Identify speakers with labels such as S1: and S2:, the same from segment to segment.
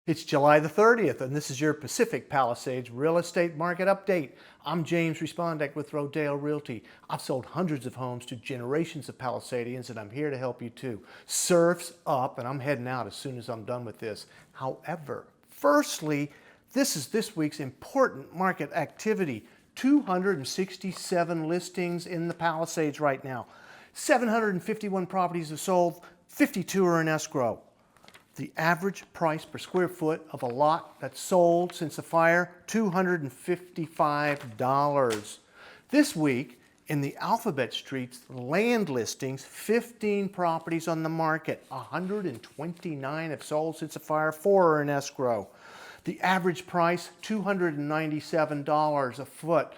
S1: It's July the 30th, and this is your Pacific Palisades Real Estate Market Update. I'm James Respondek with Rodeo Realty. I've sold hundreds of homes to generations of Palisadians, and I'm here to help you too. Surf's up, and I'm heading out as soon as I'm done with this. However, firstly, this is this week's important market activity. 267 listings in the Palisades right now. 751 properties have sold, 52 are in escrow. The average price per square foot of a lot that's sold since the fire, $255. This week, in the Alphabet Streets land listings, 15 properties on the market. 129 have sold since the fire, 4 are in escrow. The average price, $297 a foot.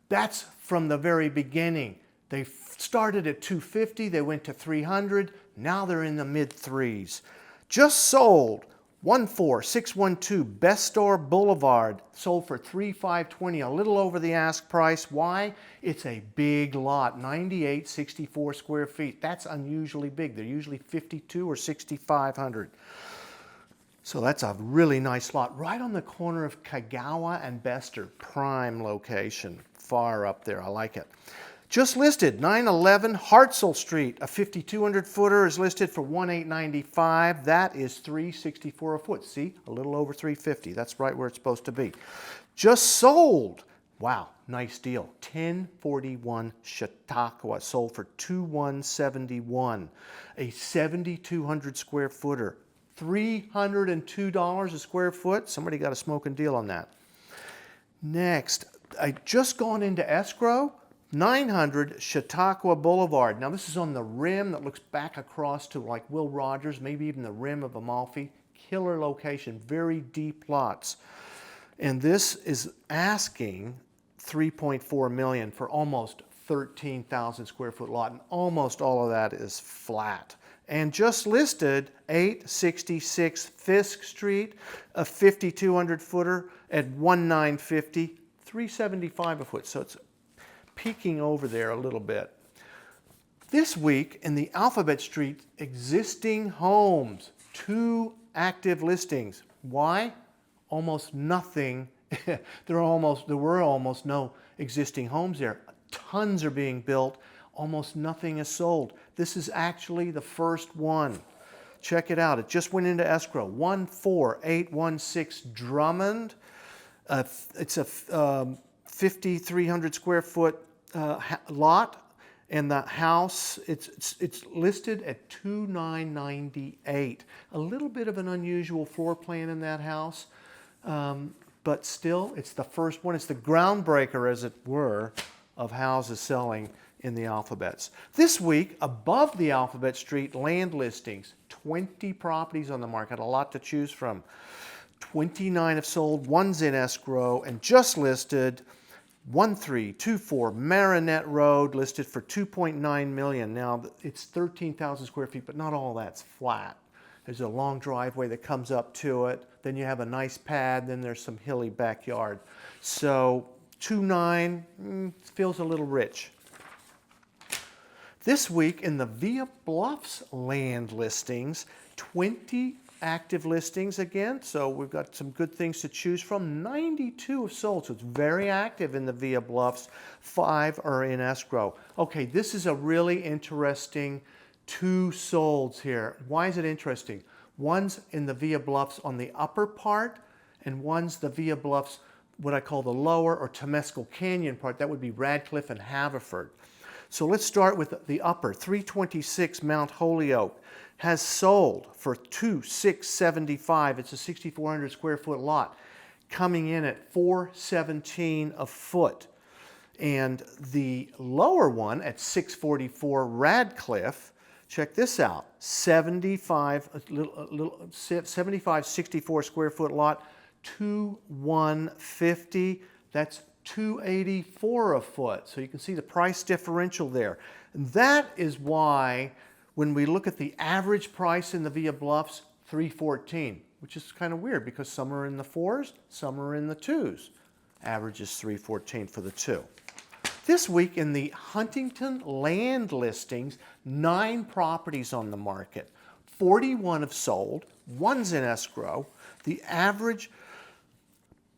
S1: That's from the very beginning. They started at $250, they went to $300, now they're in the mid threes. Just sold 14612 Best Store Boulevard, sold for $3,520, a little over the ask price. Why? It's a big lot, 9864 square feet. That's unusually big. They're usually 52 or 6,500. So that's a really nice lot, right on the corner of Kagawa and Bester. Prime location, far up there. I like it. Just listed, 911 Hartzell Street, a 5,200 footer is listed for $1,895. That is $364 a foot. See, a little over $350. That's right where it's supposed to be. Just sold. Wow, nice deal. 1041 Chautauqua sold for $2,171. A 7,200 square footer, $302 a square foot. Somebody got a smoking deal on that. Next, I just gone into escrow. 900 Chautauqua Boulevard. Now this is on the rim that looks back across to like Will Rogers, maybe even the rim of Amalfi. Killer location, very deep lots. And this is asking $3.4 million for almost 13,000 square foot lot, and almost all of that is flat. And just listed 866 Fisk Street, a 5,200 footer at $1,950, $375 a foot. So it's peeking over there a little bit. This week in the Alphabet Street existing homes, 2 active listings. Why? Almost nothing. There were almost no existing homes there. Tons are being built. Almost nothing is sold. This is actually the first one. Check it out. It just went into escrow. 14816 Drummond. It's a 5,300 square foot lot, and the house, it's listed at $2,998. A little bit of an unusual floor plan in that house, but still, it's the first one. It's the groundbreaker, as it were, of houses selling in the Alphabets. This week, above the Alphabet Street land listings, 20 properties on the market, a lot to choose from. 29 have sold, 1's in escrow, and just listed 1324 Marinette Road, listed for $2.9 million. Now, it's 13,000 square feet, but not all that's flat. There's a long driveway that comes up to it. Then you have a nice pad. Then there's some hilly backyard. So 2.9 feels a little rich. This week in the Via Bluffs land listings, 20 active listings again, so we've got some good things to choose from. 92 have sold, so it's very active in the Via Bluffs. 5 are in escrow. Okay, this is a really interesting 2 solds here. Why is it interesting? One's in the Via Bluffs on the upper part, and one's the Via Bluffs, what I call the lower or Temescal Canyon part. That would be Radcliffe and Haverford. So let's start with the upper. 326 Mount Holyoke has sold for $2,675. It's a 6,400 square foot lot, coming in at $417 a foot. And the lower one at 644 Radcliffe, check this out, 65 square foot lot, $2,150. That's $284 a foot. So you can see the price differential there. And that is why when we look at the average price in the Via Bluffs, $314, which is kind of weird because some are in the 4s, some are in the 2s. Average is $314 for the 2. This week in the Huntington land listings, 9 properties on the market. 41 have sold, 1's in escrow. The average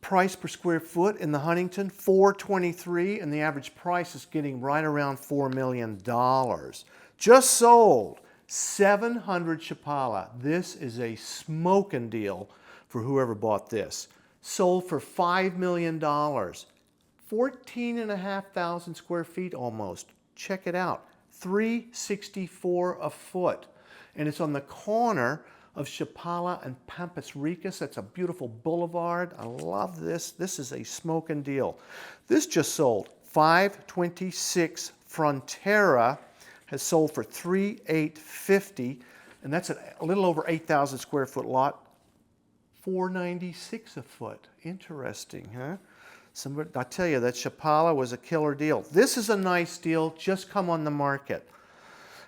S1: price per square foot in the Huntington, $423, and the average price is getting right around $4 million. Just sold 700 Chapala. This is a smoking deal for whoever bought this. Sold for $5 million. 14,500 square feet almost. Check it out. $364 a foot. And it's on the corner of Chapala and Pampas Ricas. That's a beautiful boulevard. I love this. This is a smoking deal. This just sold. 526 Frontera has sold for $3,850, and that's a little over 8,000 square foot lot. $496 a foot. Interesting, huh? I tell you, that Chapala was a killer deal. This is a nice deal. Just come on the market.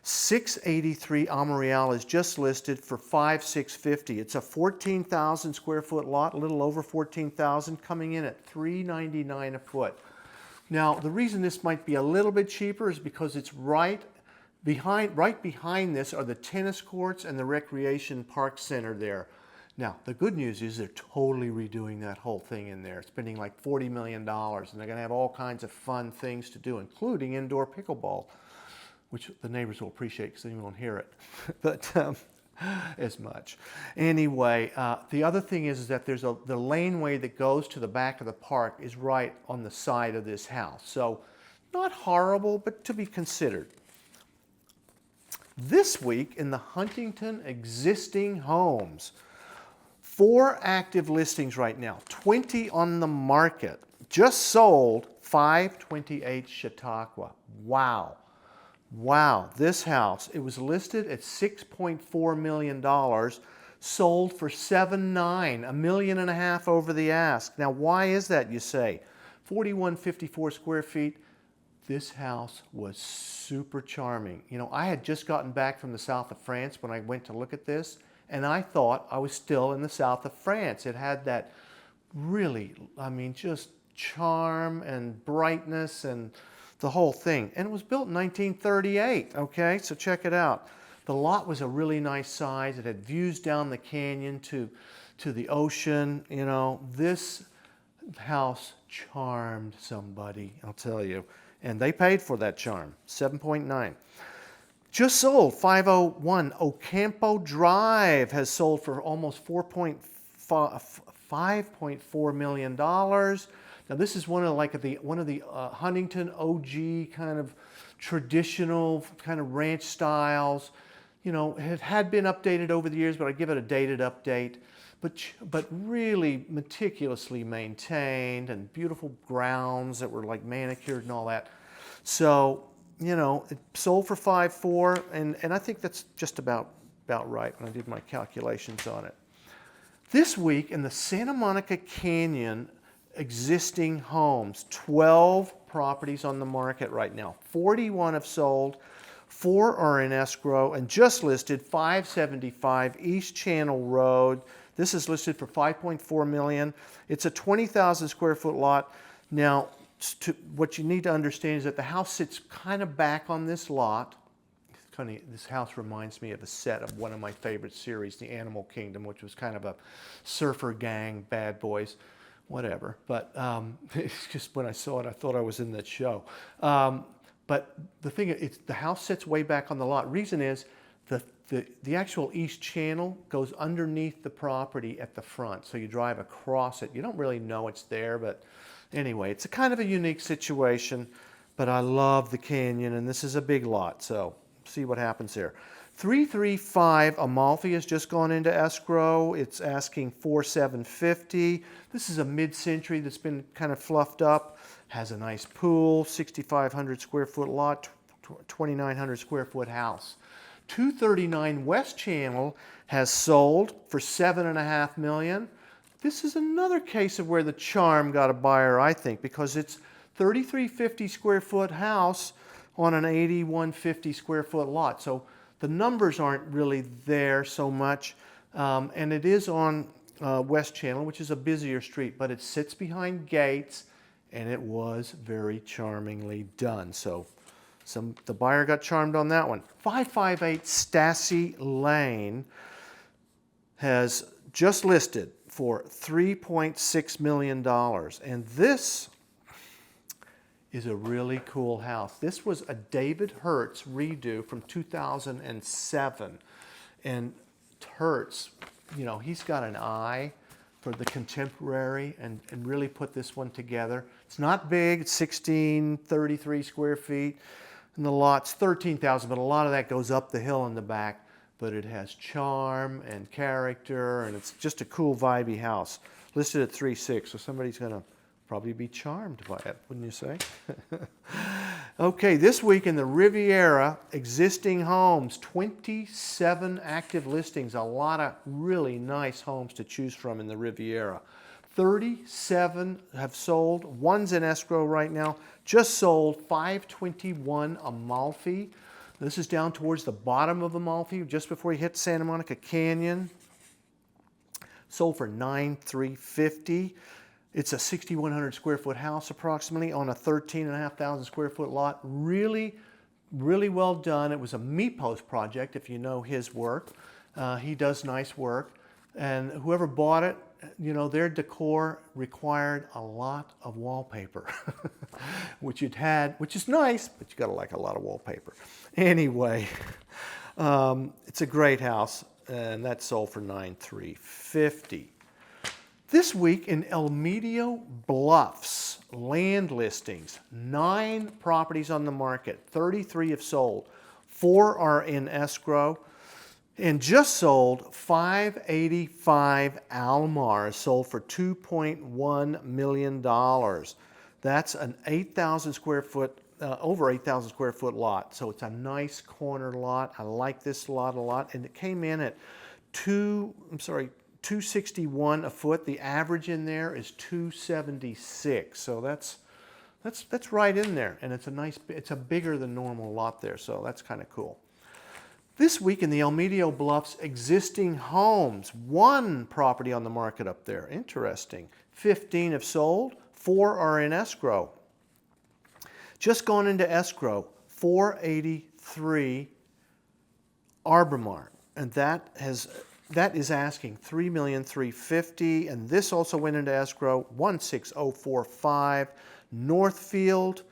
S1: 683 Amareal is just listed for $5,650. It's a 14,000 square foot lot, a little over 14,000, coming in at $399 a foot. Now, the reason this might be a little bit cheaper is because it's right behind this are the tennis courts and the recreation park center there. Now, the good news is they're totally redoing that whole thing in there, spending like $40 million, and they're going to have all kinds of fun things to do, including indoor pickleball, which the neighbors will appreciate because they won't hear it, but as much. Anyway, the other thing is that there's the laneway that goes to the back of the park is right on the side of this house. So not horrible, but to be considered. This week in the Huntington existing homes, 4 active listings right now, 20 on the market. Just sold 528 Chautauqua. Wow. Wow, this house, it was listed at $6.4 million, sold for $7.9, $1.5 million over the ask. Now, why is that, you say? 4,154 square feet. This house was super charming. You know, I had just gotten back from the south of France when I went to look at this, and I thought I was still in the south of France. It had that really, I mean, just charm and brightness and the whole thing. And it was built in 1938, okay? So check it out. The lot was a really nice size. It had views down the canyon to the ocean. You know, this house charmed somebody, I'll tell you. And they paid for that charm, 7.9. Just sold, 501 Ocampo Drive has sold for almost $5.4 million. Now this is one of the Huntington OG kind of traditional kind of ranch styles. You know, it had been updated over the years, but I give it a dated update. But really meticulously maintained and beautiful grounds that were like manicured and all that. So, you know, it sold for 5.4, and I think that's just about right when I did my calculations on it. This week in the Santa Monica Canyon existing homes, 12 properties on the market right now. 41 have sold, 4 are in escrow, and just listed 575 East Channel Road. This is listed for $5.4 million. It's a 20,000 square foot lot. Now, what you need to understand is that the house sits kind of back on this lot. This house reminds me of a set of one of my favorite series, The Animal Kingdom, which was kind of a surfer gang, bad boys, whatever. But it's just when I saw it, I thought I was in that show. But the thing is, the house sits way back on the lot. Reason is, the actual East Channel goes underneath the property at the front. So you drive across it. You don't really know it's there, but anyway, it's a kind of a unique situation. But I love the canyon, and this is a big lot, so see what happens there. 335 Amalfi has just gone into escrow. It's asking $4,750. This is a mid-century that's been kind of fluffed up. Has a nice pool, 6,500 square foot lot, 2,900 square foot house. 239 West Channel has sold for $7.5 million. This is another case of where the charm got a buyer, I think, because it's 3,350 square foot house on an 8,150 square foot lot. So the numbers aren't really there so much. And it is on West Channel, which is a busier street, but it sits behind gates, and it was very charmingly done. So the buyer got charmed on that one. 558 Stassy Lane has just listed for $3.6 million. And this is a really cool house. This was a David Hertz redo from 2007. And Hertz, you know, he's got an eye for the contemporary and really put this one together. It's not big, it's 1633 square feet. And the lot's 13,000, but a lot of that goes up the hill in the back. But it has charm and character, and it's just a cool, vibey house. Listed at 3.6, so somebody's gonna probably be charmed by it, wouldn't you say? Okay, this week in the Riviera, existing homes, 27 active listings, a lot of really nice homes to choose from in the Riviera. 37 have sold, one's in escrow right now, just sold 521 Amalfi. This is down towards the bottom of Amalfi, just before you hit Santa Monica Canyon. Sold for $9,350. It's a 6,100 square foot house approximately on a 13,500 square foot lot. Really, really well done. It was a MePost project, if you know his work. He does nice work. And whoever bought it, you know, their decor required a lot of wallpaper, which is nice, but you gotta like a lot of wallpaper. Anyway, it's a great house, and that sold for $9,350. This week in El Medio Bluffs, land listings, 9 properties on the market, 33 have sold, 4 are in escrow. And just sold 585 Almars, sold for $2.1 million. That's an 8,000 square foot, over 8,000 square foot lot. So it's a nice corner lot. I like this lot a lot. And it came in at $261 a foot. The average in there is $276. So that's right in there. And it's a bigger than normal lot there. So that's kind of cool. This week in the El Medio Bluffs, existing homes, 1 property on the market up there. Interesting. 15 have sold, 4 are in escrow. Just gone into escrow, 483 Arbormar, and that is asking $3,350,000, and this also went into escrow, 16045 Northfield.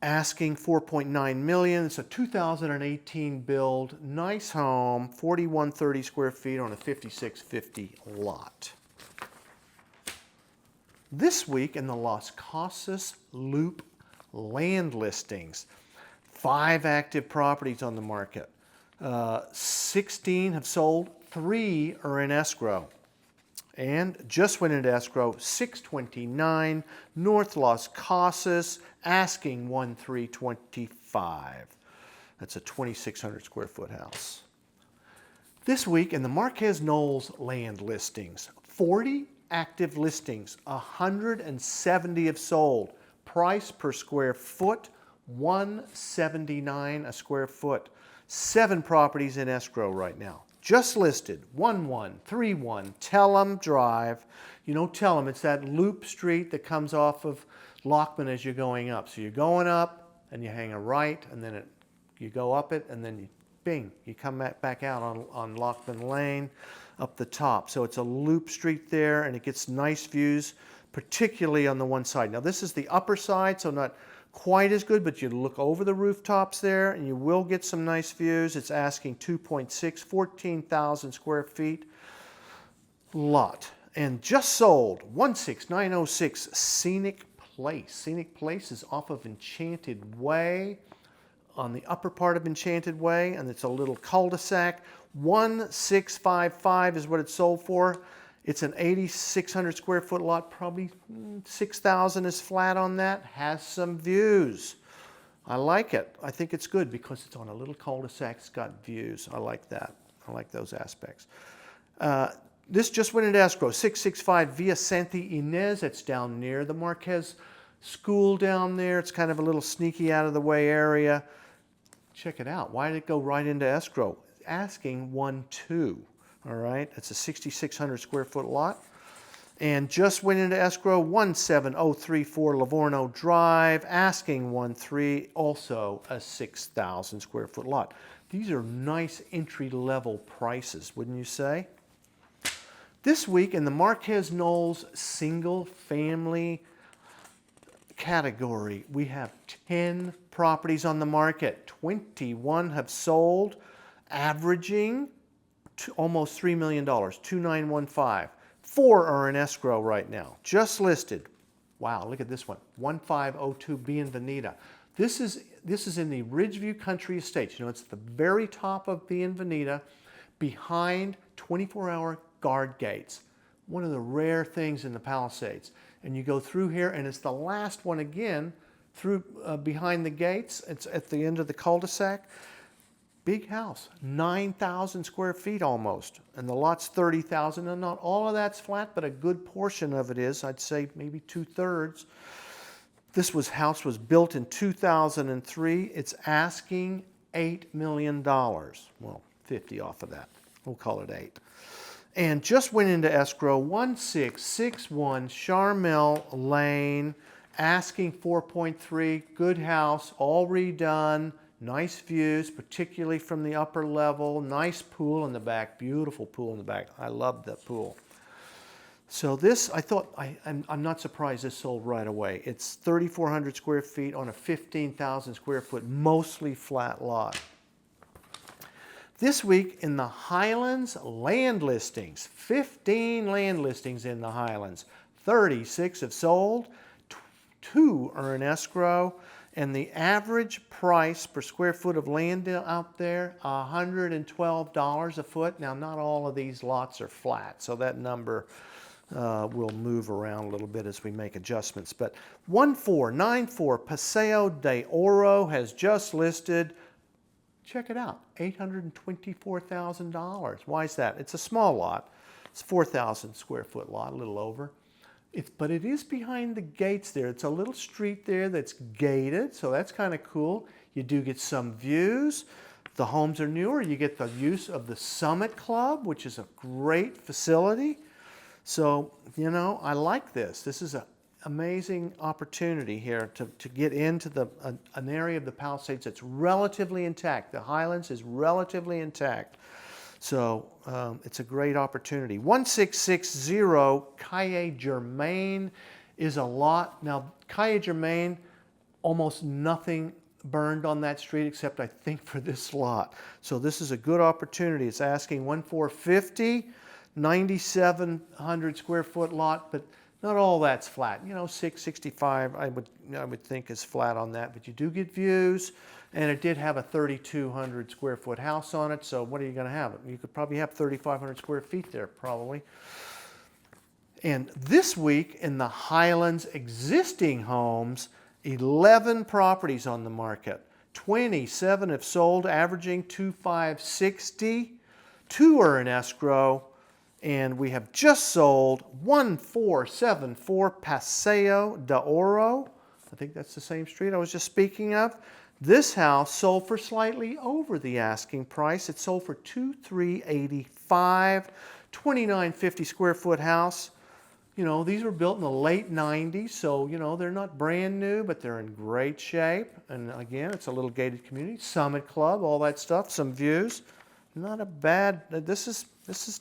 S1: Asking $4.9 million. It's a 2018 build, nice home, 4130 square feet on a 5650 lot. This week in the Las Casas Loop land listings, 5 active properties on the market. 16 have sold, 3 are in escrow. And just went into escrow, 629 North Las Casas, asking $1,325. That's a 2,600 square foot house. This week in the Marquez Knolls land listings, 40 active listings, 170 have sold. Price per square foot, $179 a square foot. 7 properties in escrow right now. Just listed, 1131 Tellum Drive. You know Tellum, it's that loop street that comes off of Lockman as you're going up. So you're going up and you hang a right, and then you go up it, and then you come back out on Lockman Lane up the top. So it's a loop street there, and it gets nice views, particularly on the one side. Now this is the upper side, so not quite as good, but you look over the rooftops there and you will get some nice views. It's asking 2.6, 14,000 square feet lot. And just sold, 16906 Scenic Place. Scenic Place is off of Enchanted Way, on the upper part of Enchanted Way, and it's a little cul-de-sac. 1,655 is what it's sold for. It's an 8,600 square foot lot, probably 6,000 is flat on that. Has some views. I like it. I think it's good because it's on a little cul-de-sac. It's got views. I like that. I like those aspects. This just went into escrow. 665 Via Santa Ynez. It's down near the Marquez School down there. It's kind of a little sneaky out of the way area. Check it out. Why did it go right into escrow? Asking 1.2. All right, it's a 6,600 square foot lot. And just went into escrow, 17034 Livorno Drive, asking 1.3, also a 6,000 square foot lot. These are nice entry level prices, wouldn't you say? This week in the Marquez Knowles single family category, we have 10 properties on the market. 21 have sold, averaging almost $3 million, 2,915. 4 are in escrow right now, just listed. Wow, look at this one, 1502 Bienvenida. This is in the Ridgeview Country Estates. You know, it's at the very top of Bienvenida, behind 24-hour guard gates. One of the rare things in the Palisades. And you go through here, and it's the last one again, through behind the gates. It's at the end of the cul-de-sac. Big house, 9,000 square feet almost, and the lot's 30,000. And not all of that's flat, but a good portion of it is. I'd say maybe 2/3. This house was built in 2003. It's asking $8 million. Well, 50 off of that. We'll call it 8. And just went into escrow, 1661 Charmel Lane, asking 4.3. Good house, all redone. Nice views, particularly from the upper level. Nice pool in the back, beautiful pool in the back. I love that pool. So this, I'm not surprised this sold right away. It's 3,400 square feet on a 15,000 square foot, mostly flat lot. This week in the Highlands, land listings. 15 land listings in the Highlands. 36 have sold, 2 are in escrow. And the average price per square foot of land out there, $112 a foot. Now, not all of these lots are flat, so that number will move around a little bit as we make adjustments. But 1494 Paseo de Oro has just listed. Check it out, $824,000. Why is that? It's a small lot. It's a 4,000 square foot lot, a little over. But it is behind the gates there. It's a little street there that's gated, so that's kind of cool. You do get some views. The homes are newer. You get the use of the Summit Club, which is a great facility. So, you know, I like this. This is an amazing opportunity here to get into an area of the Palisades that's relatively intact. The Highlands is relatively intact. So it's a great opportunity. 1660 Calle Germain is a lot. Now, Calle Germain, almost nothing burned on that street except I think for this lot. So this is a good opportunity. It's asking 1,450, 9,700 square foot lot, but not all that's flat. You know, 665 I would think is flat on that, but you do get views. And it did have a 3,200 square foot house on it, so what are you going to have? You could probably have 3,500 square feet there, probably. And this week in the Highlands existing homes, 11 properties on the market. 27 have sold, averaging 2,560. 2 are in escrow, and we have just sold 1474 Paseo de Oro. I think that's the same street I was just speaking of. This house sold for slightly over the asking price. It sold for $2,385, 2,950 square foot house. You know, these were built in the late 90s, so, you know, they're not brand new, but they're in great shape. And again, it's a little gated community, Summit Club, all that stuff, some views. Not a bad, this is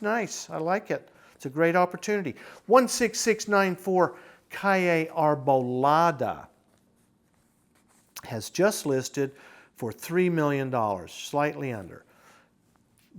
S1: nice. I like it. It's a great opportunity. 16694 Calle Arbolada has just listed for $3 million, slightly under.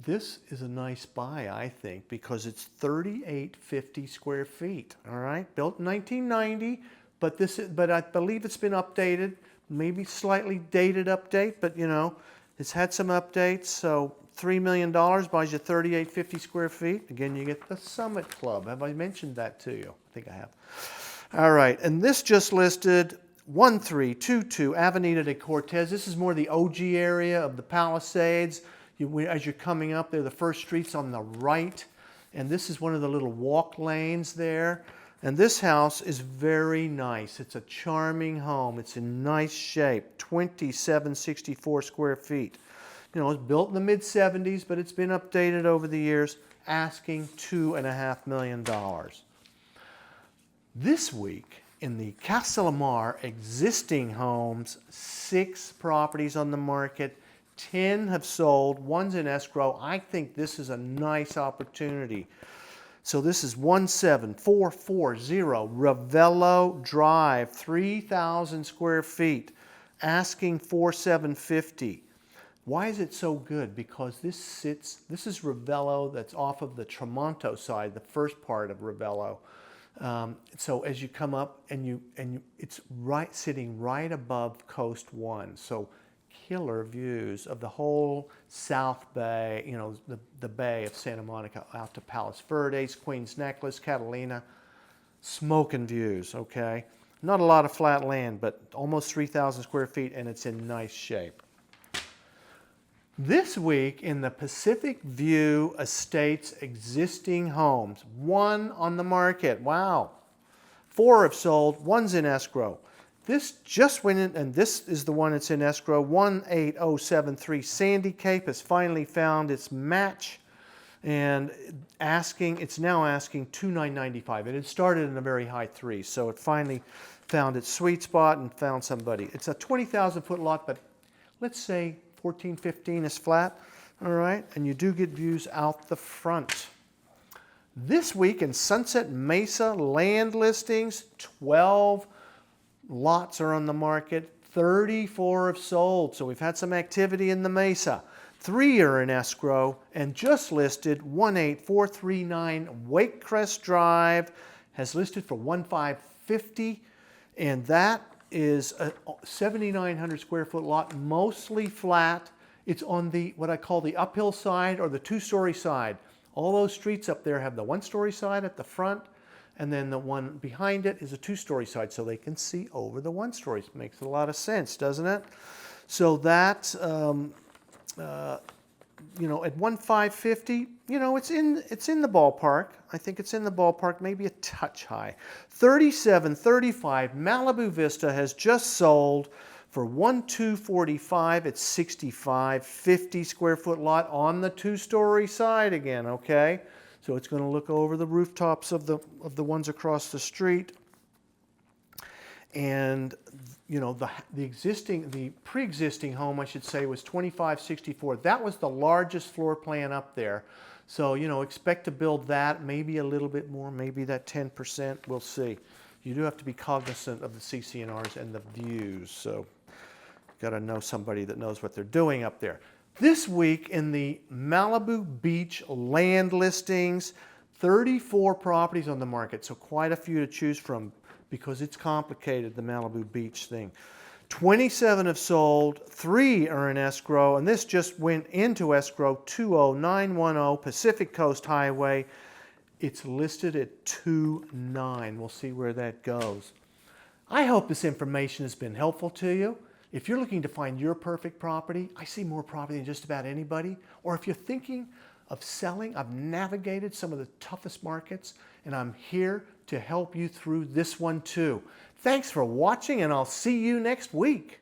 S1: This is a nice buy, I think, because it's 3,850 square feet, all right? Built in 1990, but I believe it's been updated, maybe slightly dated update, but, you know, it's had some updates, so $3 million buys you 3,850 square feet. Again, you get the Summit Club. Have I mentioned that to you? I think I have. All right, and this just listed 1322 Avenida de Cortez. This is more the OG area of the Palisades. As you're coming up there, the first street's on the right, and this is one of the little walk lanes there. And this house is very nice. It's a charming home. It's in nice shape, 2,764 square feet. You know, it's built in the mid-70s, but it's been updated over the years, asking $2.5 million. This week, in the Castellamar existing homes, 6 properties on the market, 10 have sold, 1's in escrow. I think this is a nice opportunity. So this is 17440 Ravello Drive, 3,000 square feet, asking for $750. Why is it so good? Because this is Ravello that's off of the Tramonto side, the first part of Ravello. So as you come up it's sitting right above Coast 1. So killer views of the whole South Bay, you know, the Bay of Santa Monica out to Palos Verdes, Queen's Necklace, Catalina. Smoking views, okay? Not a lot of flat land, but almost 3,000 square feet, and it's in nice shape. This week in the Pacific View Estates existing homes, 1 on the market. Wow. 4 have sold, 1's in escrow. This just went in, and this is the one that's in escrow. 18073 Sandy Cape has finally found its match, and it's now asking $2,995. It had started in a very high 3s, so it finally found its sweet spot and found somebody. It's a 20,000 foot lot, but let's say 14, 15 is flat, all right? And you do get views out the front. This week in Sunset Mesa, land listings, 12 lots are on the market, 34 have sold. So we've had some activity in the Mesa. 3 are in escrow, and just listed 18439 Wakecrest Drive has listed for $1,550, and that is a 7,900 square foot lot, mostly flat. It's on the what I call the uphill side or the 2-story side. All those streets up there have the 1-story side at the front, and then the one behind it is a 2-story side, so they can see over the 1-stories. Makes a lot of sense, doesn't it? So that, you know, at $1,550, you know, it's in the ballpark. I think it's in the ballpark, maybe a touch high. 3735 Malibu Vista has just sold for $1,245. It's 6,550 square foot lot on the 2-story side again, okay? So it's going to look over the rooftops of the ones across the street. And you know, the pre-existing home, I should say, was 2564. That was the largest floor plan up there. So, you know, expect to build that, maybe a little bit more, maybe that 10%, we'll see. You do have to be cognizant of the CC&Rs and the views, so got to know somebody that knows what they're doing up there. This week in the Malibu Beach land listings, 34 properties on the market, so quite a few to choose from because it's complicated, the Malibu Beach thing. 27 have sold, 3 are in escrow, and this just went into escrow, 20910 Pacific Coast Highway. It's listed at $2,900. We'll see where that goes. I hope this information has been helpful to you. If you're looking to find your perfect property, I see more property than just about anybody. Or if you're thinking of selling, I've navigated some of the toughest markets, and I'm here to help you through this one too. Thanks for watching, and I'll see you next week.